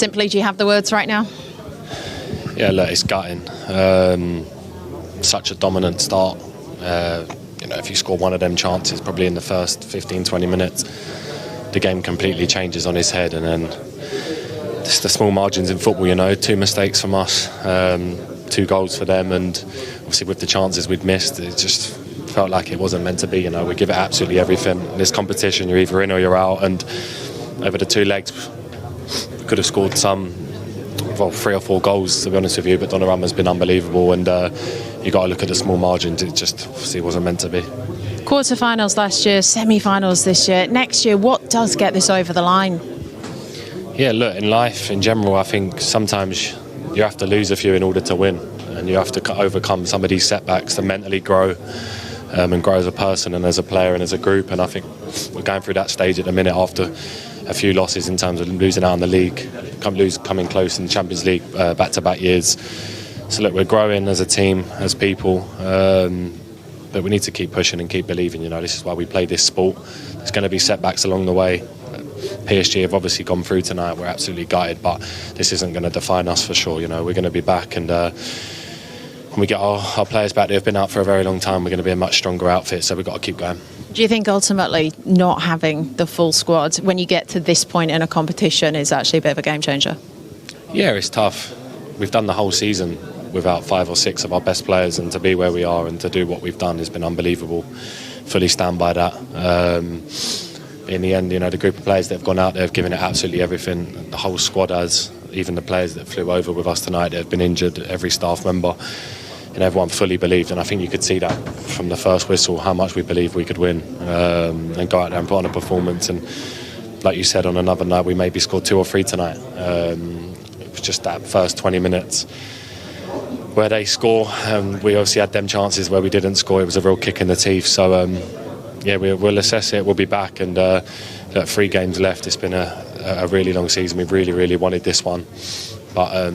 Simply, do you have the words right now? Yeah, look, it's gutting. Such a dominant start. If you score one of them chances, probably in the first 15, 20 minutes, the game completely changes on his head. And then just the small margins in football, 2 mistakes from us, 2 goals for them, and obviously with the chances we'd missed, it just felt like it wasn't meant to be. We give it absolutely everything. In this competition, you're either in or you're out, and over the 2 legs, could have scored 3 or 4 goals, to be honest with you, but Donnarumma's been unbelievable, and you got to look at the small margins. It just obviously wasn't meant to be. Quarterfinals last year, semi-finals this year. Next year, what does get this over the line? Yeah, look, in life in general, I think sometimes you have to lose a few in order to win, and you have to overcome some of these setbacks to mentally grow and grow as a person and as a player and as a group. And I think we're going through that stage at the minute after a few losses in terms of losing out in the league, coming close in the Champions League back-to-back years. So look, we're growing as a team, as people, but we need to keep pushing and keep believing. This is why we play this sport. There's going to be setbacks along the way. PSG have obviously gone through tonight. We're absolutely gutted, but this isn't going to define us for sure. We're going to be back, and when we get our players back, they've been out for a very long time. We're going to be a much stronger outfit, so we've got to keep going. Do you think ultimately not having the full squad when you get to this point in a competition is actually a bit of a game changer? Yeah, it's tough. We've done the whole season without 5 or 6 of our best players, and to be where we are and to do what we've done has been unbelievable. Fully stand by that. In the end, the group of players that have gone out there have given it absolutely everything. The whole squad has, even the players that flew over with us tonight that have been injured, every staff member, and everyone fully believed. And I think you could see that from the first whistle, how much we believed we could win and go out there and put on a performance. And like you said, on another night, we maybe scored 2 or 3 tonight. It was just that first 20 minutes where they score. We obviously had them chances where we didn't score. It was a real kick in the teeth. So, we'll assess it. We'll be back. And 3 games left. It's been a really long season. We've really, really wanted this one. But,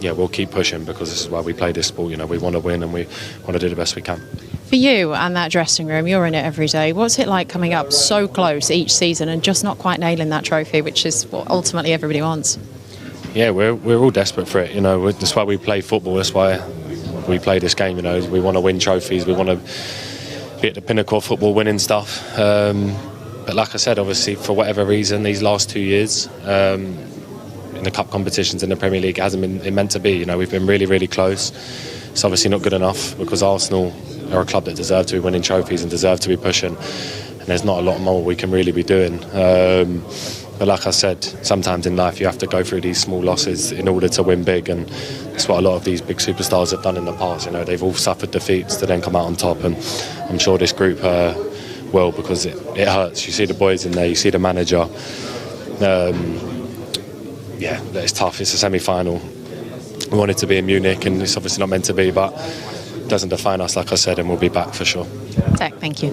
we'll keep pushing because this is why we play this sport. We want to win and we want to do the best we can. For you and that dressing room, you're in it every day. What's it like coming up so close each season and just not quite nailing that trophy, which is what ultimately everybody wants? Yeah, we're all desperate for it. That's why we play football. That's why we play this game. We want to win trophies. We want to be at the pinnacle of football, winning stuff. But like I said, obviously, for whatever reason, these last 2 years in the cup competitions in the Premier League, it hasn't been meant to be. We've been really, really close. It's obviously not good enough because Arsenal are a club that deserve to be winning trophies and deserve to be pushing. And there's not a lot more we can really be doing. But like I said, sometimes in life you have to go through these small losses in order to win big, and that's what a lot of these big superstars have done in the past. They've all suffered defeats to then come out on top, and I'm sure this group will, because it hurts. You see the boys in there, you see the manager. It's tough. It's a semi-final. We want it to be in Munich, and it's obviously not meant to be, but it doesn't define us, like I said, and we'll be back for sure. Thank you.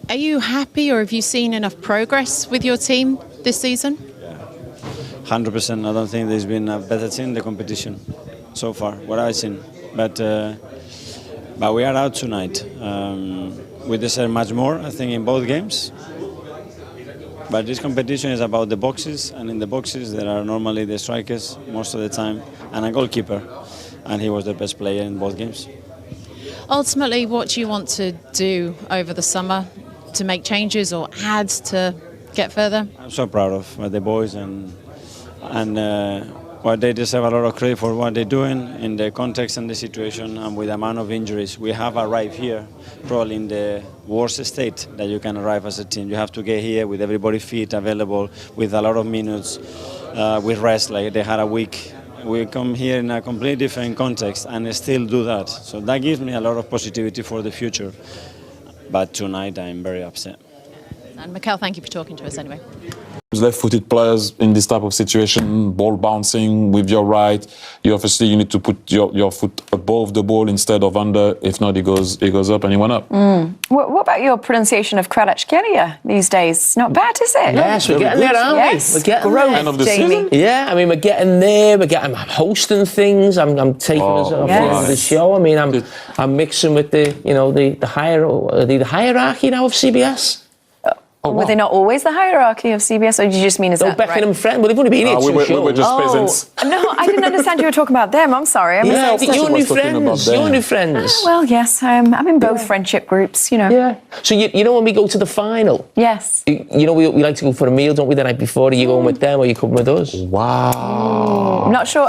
Are you happy, or have you seen enough progress with your team this season? Yeah, 100%. I don't think there's been a better team in the competition so far, what I've seen. But we are out tonight. We deserve much more, I think, in both games. But this competition is about the boxes, and in the boxes there are normally the strikers most of the time and a goalkeeper, and he was the best player in both games. Ultimately, what do you want to do over the summer to make changes or add to get further? I'm so proud of the boys, and what they deserve a lot of credit for what they're doing in the context and the situation, and with the amount of injuries. We have arrived here probably in the worst state that you can arrive as a team. You have to get here with everybody fit, available, with a lot of minutes, with rest, like they had a week. We come here in a completely different context and still do that. So that gives me a lot of positivity for the future. But tonight I'm very upset. And Mikel, thank you for talking to us anyway. Left-footed players in this type of situation, ball bouncing with your right, you need to put your foot above the ball instead of under. If not, it goes up and it went up. What about your pronunciation of Kvaratskhelia these days? Not bad, is it? Yes, we're getting there, aren't we? We're getting there. End of the Jamie. season? Yeah, I mean, we're getting there. I'm hosting things. I'm taking us off the show. I mean, I'm mixing with the hierarchy now of CBS. Oh, Were they not always the hierarchy of CBS, or did you just mean as No, that Beckham right? and Friends. Well, they've only been here we 2 were shows. just peasants. No, I didn't understand you were talking about them. I'm sorry. I Yeah, misunderstood. your new was talking about friends. them. Your new friends. Well, yes, I'm in both friendship groups, you know. Yeah. So you know when we go to the final, Yes. you know we like to go for a meal, don't we? The night before, are you going with them or are you coming with us? Wow. I'm not sure.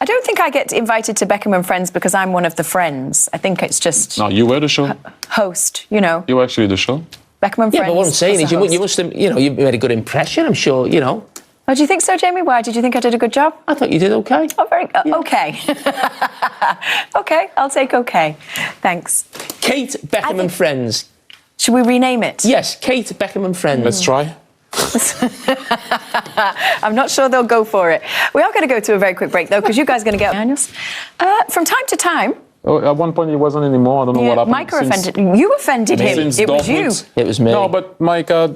I don't think I get invited to Beckham and Friends because I'm one of the friends. I think it's just No, you were the show. host, you know. You were actually the show. Beckham and Yeah, Friends. but what I'm saying was is the host. you must have, you know, you made a good impression. I'm sure, you know. Oh, do you think so, Jamie? Why? Did you think I did a good job? I thought you did okay. Oh, very okay. Okay, I'll take okay. Thanks. Kate Beckham and Friends. Should we rename it? Yes, Kate Beckham and Friends. Let's try. I'm not sure they'll go for it. We are going to go to a very quick break, though, because you guys are going to get Daniels. From time to time. Oh, at one point, he wasn't anymore. I don't know what happened. Micah offended. You offended him. Since It was you. Dortmund. It was me. No, but Micah,